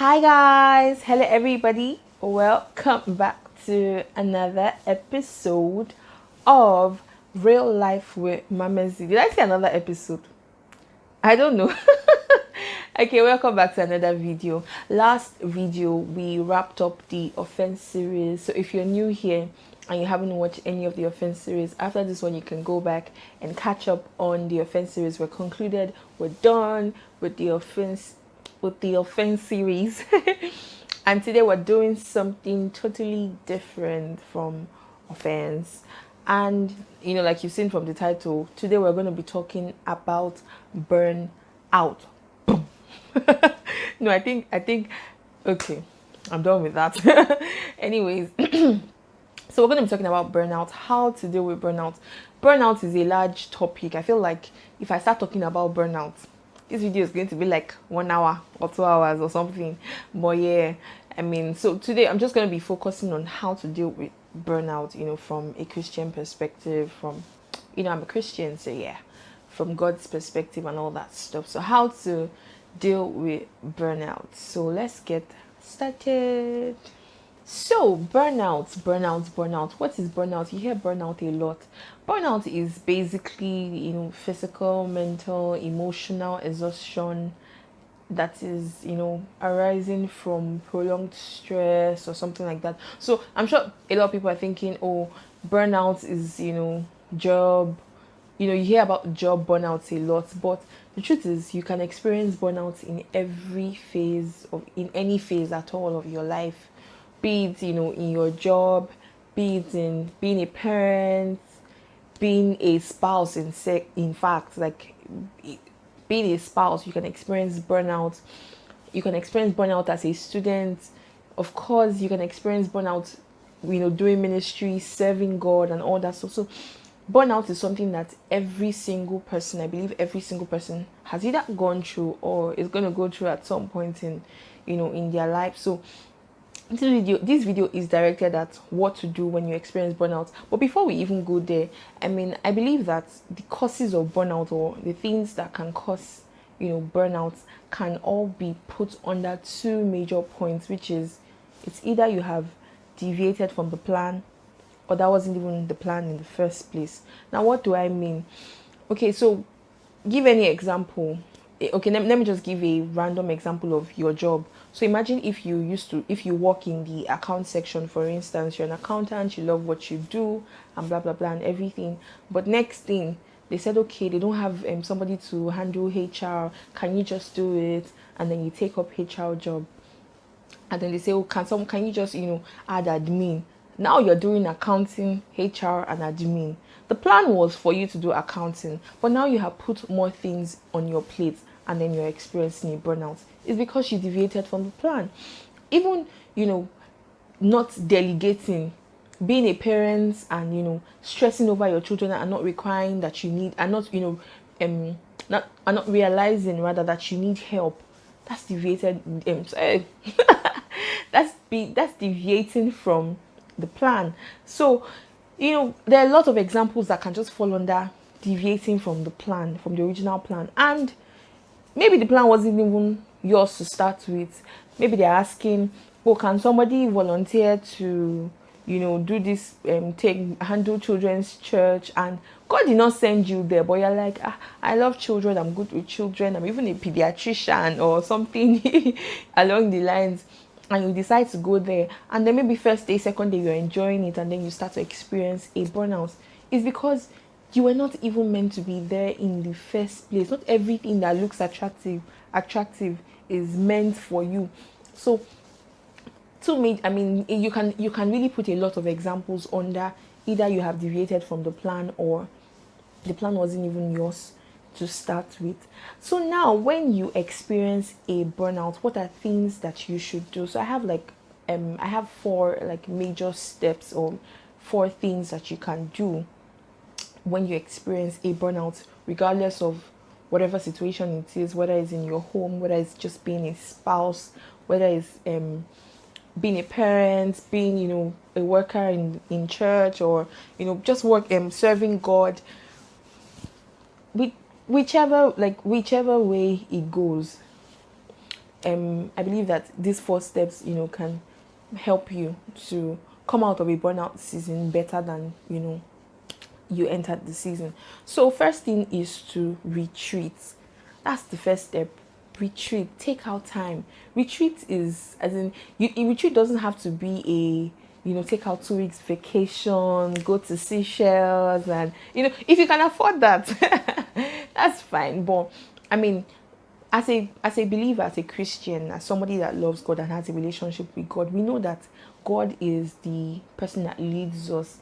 Hi guys, hello everybody. Welcome back to another episode of Real Life with Mamezi. Did I say another episode? I don't know. Okay, welcome back to another video. Last video we wrapped up the offense series. So if you're new here and you haven't watched any of the offense series, after this one you can go back and catch up on the offense series. We're concluded, we're done with the offense series. And today we're doing something totally different from offense. And like you've seen from the title, today we're going to be talking about burn out. No, I think okay, I'm done with that. Anyways, so we're going to be talking about burnout, how to deal with burnout. Burnout is a large topic. I feel like if I start talking about burnout, this video is going to be like 1 hour or 2 hours or something. But yeah, so today I'm just going to be focusing on how to deal with burnout, from a Christian perspective, from, I'm a Christian, so yeah, from God's perspective and all that stuff. So how to deal with burnout. So let's get started. So burnout. What is burnout? You hear burnout a lot. Burnout is basically, physical, mental, emotional exhaustion that is, arising from prolonged stress or something like that. So I'm sure a lot of people are thinking, oh, burnout is, job. You hear about job burnout a lot, but the truth is you can experience burnout in any phase at all of your life, be it in your job, be it in being a parent, being a spouse. In fact, like being a spouse, you can experience burnout. You can experience burnout as a student. Of course, you can experience burnout, doing ministry, serving God, and all that. So burnout is something that every single person, I believe every single person, has either gone through or is going to go through at some point in their life. So this video is directed at what to do when you experience burnout. But before we even go there, I believe that the causes of burnout, or the things that can cause burnout, can all be put under two major points, which is, it's either you have deviated from the plan, or that wasn't even the plan in the first place. Now, what do I mean? Okay, so give any example. Okay, let me just give a random example of your job. So imagine if you work in the account section, for instance. You're an accountant, you love what you do, and blah blah blah and everything. But next thing, they said, okay, they don't have somebody to handle HR. Can you just do it? And then you take up HR job. And then they say, oh, can you just add admin? Now you're doing accounting, HR, and admin. The plan was for you to do accounting, but now you have put more things on your plate, and then you're experiencing a burnout. It's because you deviated from the plan. Even not delegating, being a parent, and stressing over your children, and not requiring that you need, and not not realizing rather that you need help. That's deviated. That's deviating from the plan. So there are a lot of examples that can just fall under deviating from the plan, from the original plan. And maybe the plan wasn't even yours to start with. Maybe they're asking, oh, can somebody volunteer to do this, handle children's church? And God did not send you there, but you're like, I love children, I'm good with children, I'm even a pediatrician or something along the lines. And you decide to go there, and then maybe first day, second day, you're enjoying it, and then you start to experience a burnout. It's because you were not even meant to be there in the first place. Not everything that looks attractive is meant for you. So to me, you can really put a lot of examples under either you have deviated from the plan, or the plan wasn't even yours to start with. So now, when you experience a burnout, what are things that you should do? So I have 4 major steps, or 4 things that you can do when you experience a burnout, regardless of whatever situation it is, whether it's in your home, whether it's just being a spouse, whether it's being a parent, being a worker in church, or just serving God. Whichever way it goes, I believe that these 4 steps, can help you to come out of a burnout season better than, you entered the season. So first thing is to retreat. That's the first step. Retreat. Take out time. Retreat is, as in, retreat doesn't have to be take out 2 weeks vacation, go to Seychelles, and if you can afford that, that's fine. But I mean, as a believer, as a Christian, as somebody that loves God and has a relationship with God, we know that God is the person that leads us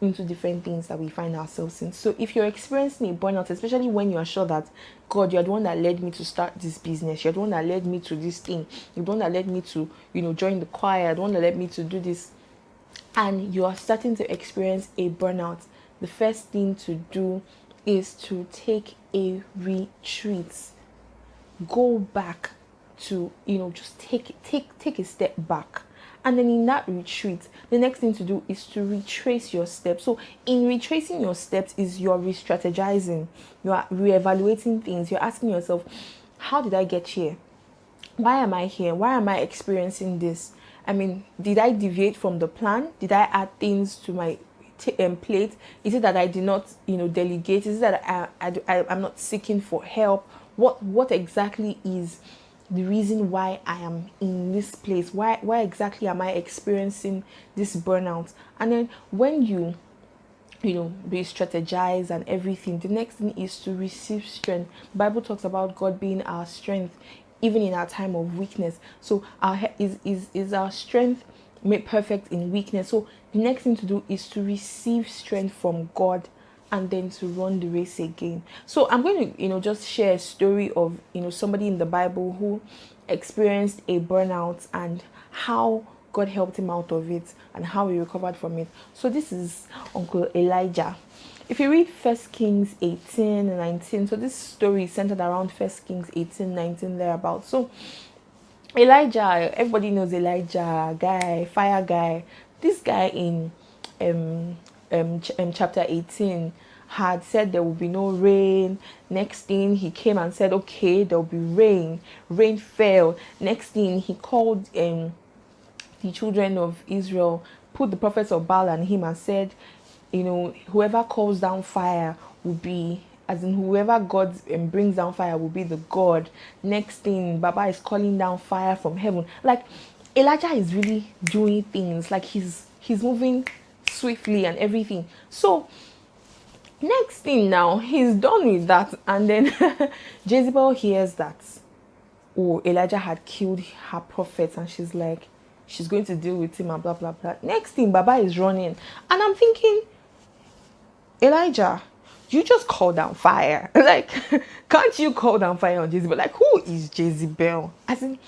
into different things that we find ourselves in. So if you're experiencing a burnout, especially when you are sure that God, you're the one that led me to start this business, you're the one that led me to this thing, you're the one that led me to, join the choir, the one that led me to do this, and you are starting to experience a burnout, the first thing to do is to take a retreat. Go back to, just take a step back. And then in that retreat, the next thing to do is to retrace your steps. So in retracing your steps is you're re-strategizing, you're reevaluating things, you're asking yourself, how did I get here? Why am I here? Why am I experiencing this? I mean, did I deviate from the plan? Did I add things to my plate? Is it that I did not, delegate? Is it that I'm not seeking for help? What exactly is the reason why I am in this place? Why exactly am I experiencing this burnout? And then when you re-strategize and everything, the next thing is to receive strength. The Bible talks about God being our strength even in our time of weakness. So is our strength made perfect in weakness? So the next thing to do is to receive strength from God and then to run the race again. So I'm going to, just share a story of, somebody in the Bible who experienced a burnout and how God helped him out of it and how he recovered from it. So this is Uncle Elijah. If you read 1 Kings 18 and 19, so this story is centered around 1 Kings 18, 19, thereabouts. So Elijah, everybody knows Elijah, fire guy. This guy in chapter 18 had said there will be no rain. Next thing he came and said, okay, there will be rain. Rain fell. Next thing he called the children of Israel, put the prophets of Baal and him and said, whoever calls down fire will be, as in whoever God brings down fire will be the God. Next thing, Baba is calling down fire from heaven. Like Elijah is really doing things, like he's moving swiftly and everything. So next thing now, he's done with that, and then Jezebel hears that, oh, Elijah had killed her prophets, and she's like, she's going to deal with him and blah blah blah. Next thing, Baba is running, and I'm thinking, Elijah, you just call down fire. Like, can't you call down fire on Jezebel? Like, who is Jezebel? As in,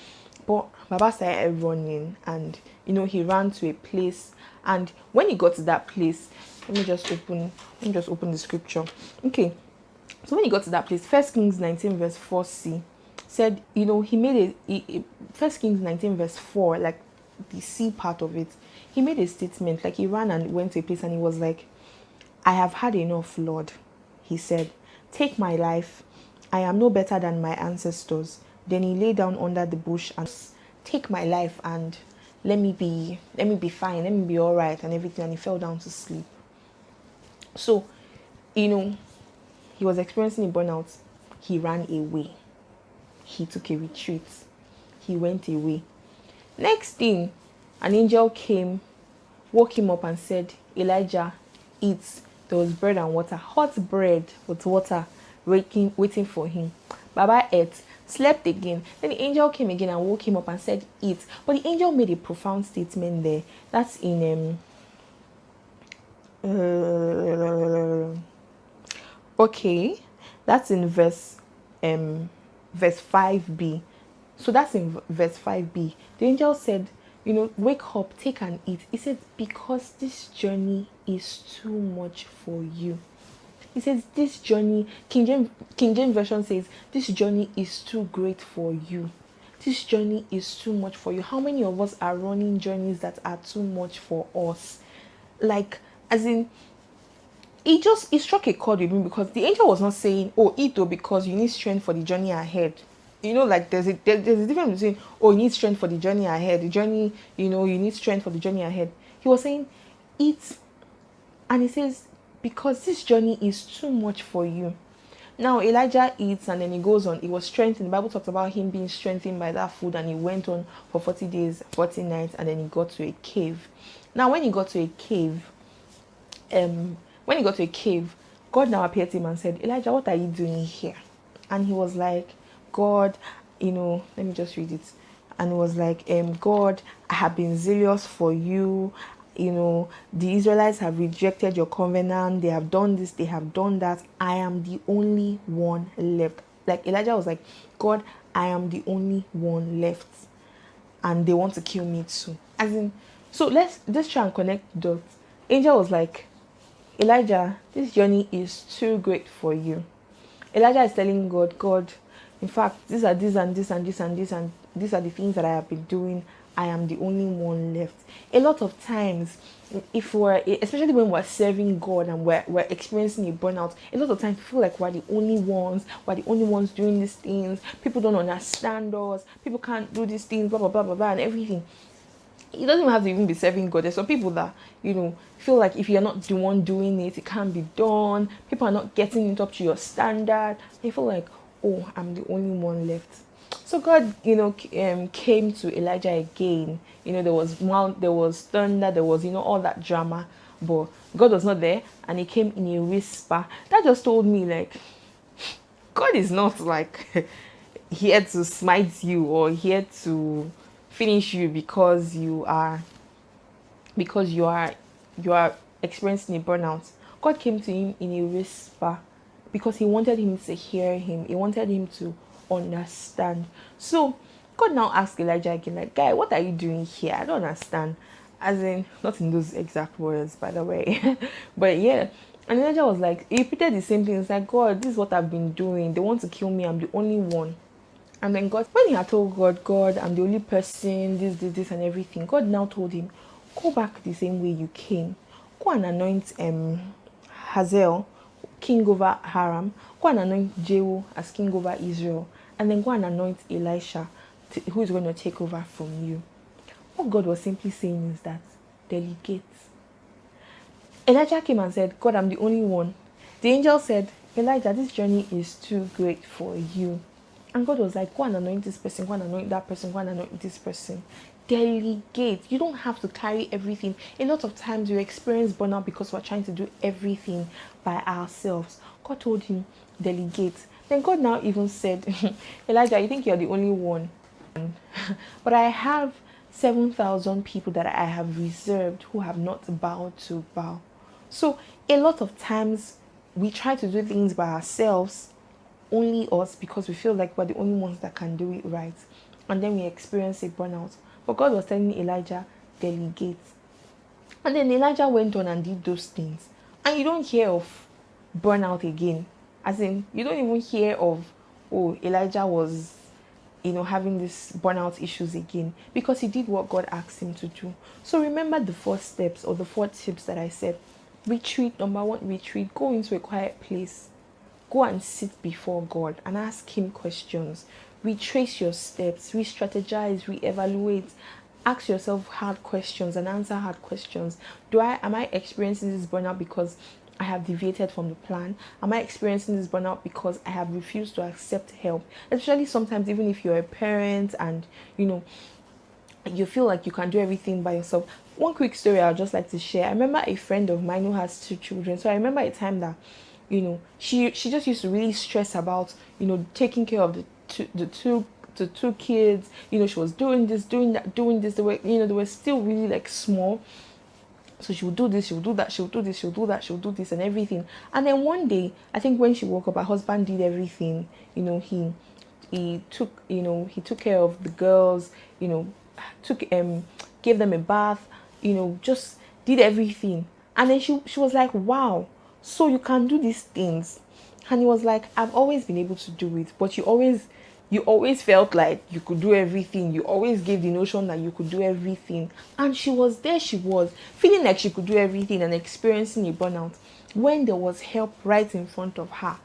but Baba started running, and he ran to a place, and when he got to that place, let me just open the scripture. Okay, so when he got to that place, 1 Kings 19 verse 4c said, he made a 1 Kings 19 verse 4, like the C part of it, he made a statement, like he ran and went to a place and he was like, I have had enough, Lord. He said, take my life. I am no better than my ancestors. Then he lay down under the bush and take my life and let me be fine, let me be all right and everything. And he fell down to sleep. So, he was experiencing a burnout. He ran away. He took a retreat. He went away. Next thing, an angel came, woke him up and said, Elijah, eat. There was bread and water, hot bread with water waiting for him. Baba ate, slept again. Then the angel came again and woke him up and said, eat. But the angel made a profound statement there. That's in that's in verse 5b. So that's in verse 5b. The angel said, wake up, take and eat. He said, because this journey is too much for you. He says, this journey, King James Version says, this journey is too great for you. This journey is too much for you. How many of us are running journeys that are too much for us? Like, as in, it struck a chord with me, because the angel was not saying, oh, eat though, because you need strength for the journey ahead. like there's a difference between, oh, you need strength for the journey ahead, the journey, you need strength for the journey ahead. He was saying, eat, and he says, because this journey is too much for you. Now Elijah eats and then he goes on. He was strengthened. The Bible talks about him being strengthened by that food, and he went on for 40 days, 40 nights, and then he got to a cave. Now when he got to a cave, when he got to a cave, God now appeared to him and said, Elijah, what are you doing here? And he was like, God, let me just read it. And it was like, God, I have been zealous for you. The Israelites have rejected your covenant. They have done this, they have done that. I am the only one left. Like Elijah was like, God, I am the only one left. And they want to kill me too. As in, so let's try and connect the dots. Angel was like, Elijah, this journey is too great for you. Elijah is telling God, God, in fact, these are this and this and this and this and these are the things that I have been doing. I am the only one left. A lot of times, especially when we're serving God and we're experiencing a burnout, a lot of times we feel like we're the only ones doing these things. People don't understand us. People can't do these things, blah, blah, blah, blah, blah, and everything. It doesn't even have to even be serving God. There's some people that, feel like if you're not the one doing it, it can't be done. People are not getting it up to your standard. They feel like, oh, I'm the only one left. So God, came to Elijah again. There was thunder, there was, all that drama. But God was not there, and he came in a whisper. That just told me, like, God is not like here to smite you or here to finish you because you are experiencing a burnout. God came to him in a whisper because he wanted him to hear him. He wanted him to understand. So God now asked Elijah again, like, guy, what are you doing here? I don't understand. As in, not in those exact words, by the way. But yeah. And Elijah was like, he repeated the same thing. It's like, God, this is what I've been doing. They want to kill me. I'm the only one. And then God, when he had told God, I'm the only person, this, and everything, God now told him, go back the same way you came. Go and anoint Hazael, king over Haram. Go and anoint Jehu as king over Israel. And then go and anoint Elisha, who is going to take over from you. What God was simply saying is that, delegate. Elijah came and said, God, I'm the only one. The angel said, Elijah, this journey is too great for you. And God was like, go and anoint this person, go and anoint that person, go and anoint this person. Delegate. You don't have to carry everything. A lot of times we experience burnout because we're trying to do everything by ourselves. God told him, delegate. Then God now even said, Elijah, you think you're the only one. But I have 7,000 people that I have reserved who have not bowed to bow. So a lot of times we try to do things by ourselves, only us, because we feel like we're the only ones that can do it right. And then we experience a burnout. But God was telling Elijah, delegate. And then Elijah went on and did those things. And you don't hear of burnout again. As in, you don't even hear of, oh, Elijah was, having these burnout issues again. Because he did what God asked him to do. So remember the 4 steps or the 4 tips that I said. Retreat, number 1, retreat. Go into a quiet place. Go and sit before God and ask him questions. Retrace your steps, re-strategize, re-evaluate. Ask yourself hard questions and answer hard questions. Am I experiencing this burnout because I have deviated from the plan? Am I experiencing this burnout because I have refused to accept help? Especially sometimes, even if you're a parent and, you feel like you can do everything by yourself. One quick story I'd just like to share. I remember a friend of mine who has 2 children. So I remember a time that she just used to really stress about, taking care of the two kids. She was doing this, doing that, doing this. They were still really like small. So she would do this, she would do that, she would do this, she would do that, she would do this and everything. And then one day, I think when she woke up, her husband did everything. He took care of the girls, gave them a bath, just did everything. And then she was like, wow, so you can do these things. And he was like, I've always been able to do it, but you always felt like you could do everything. You always gave the notion that you could do everything. And she was feeling like she could do everything and experiencing a burnout when there was help right in front of her.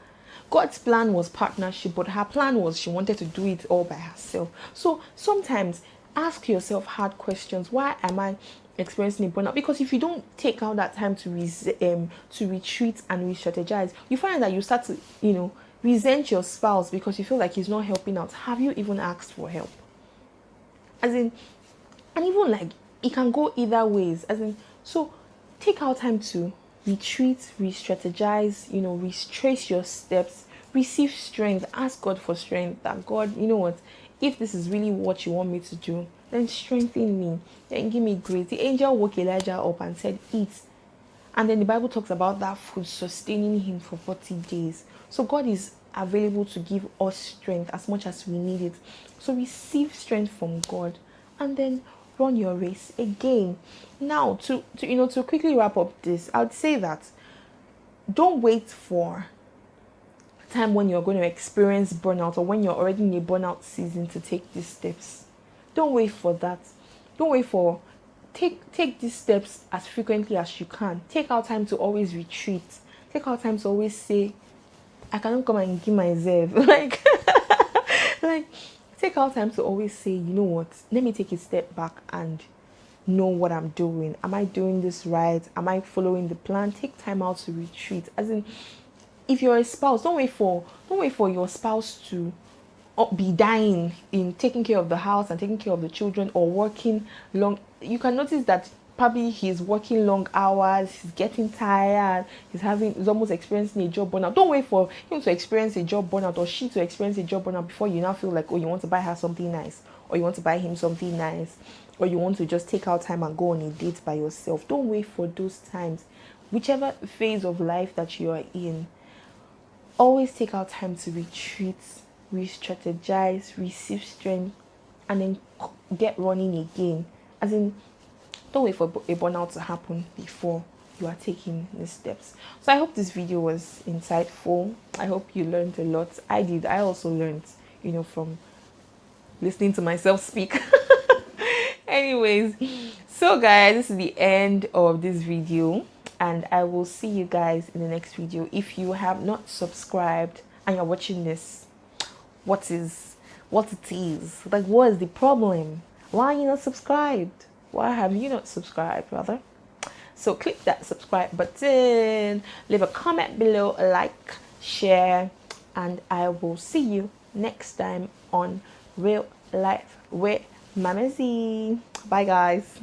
God's plan was partnership, but her plan was she wanted to do it all by herself. So sometimes ask yourself hard questions. Why am I experiencing a burnout? Because if you don't take out that time to retreat and re-strategize, you find that you start to, resent your spouse because you feel like he's not helping out. Have you even asked for help? As in, and even like it can go either ways. As in, so take out time to retreat, re-strategize, retrace your steps, receive strength, ask God for strength. That God, you know what, if this is really what you want me to do, then strengthen me, then give me grace. The angel woke Elijah up and said, eat. And then the Bible talks about that food sustaining him for 40 days. So God is available to give us strength as much as we need it. So receive strength from God and then run your race again. Now, to quickly wrap up this, I would say that don't wait for a time when you're going to experience burnout or when you're already in a burnout season to take these steps. Don't wait for that. Don't wait for take these steps as frequently as you can. Take out time to always retreat. Take out time to always say, I cannot come and give myself. like take out time to always say, you know what, let me take a step back and know what I'm doing. Am I doing this right? Am I following the plan? Take time out to retreat. As in, if you're a spouse, don't wait for your spouse to be dying in taking care of the house and taking care of the children or working long. You can notice that probably he's working long hours, he's getting tired, he's almost experiencing a job burnout. Don't wait for him to experience a job burnout or she to experience a job burnout before you now feel like, oh, you want to buy her something nice, or you want to buy him something nice, or you want to just take out time and go on a date by yourself. Don't wait for those times. Whichever phase of life that you are in, always take out time to retreat, re-strategize, receive strength, and then get running again. As in, don't wait for a burnout to happen before you are taking the steps. So I hope this video was insightful. I hope you learned a lot. I did. I also learned, from listening to myself speak. Anyways, so guys, this is the end of this video, and I will see you guys in the next video. If you have not subscribed and you're watching this, what it is, like, what is the problem? Why are you not subscribed? Why have you not subscribed, brother? So click that subscribe button, leave a comment below, like, share, and I will see you next time on Real Life with Mamezi. Bye guys.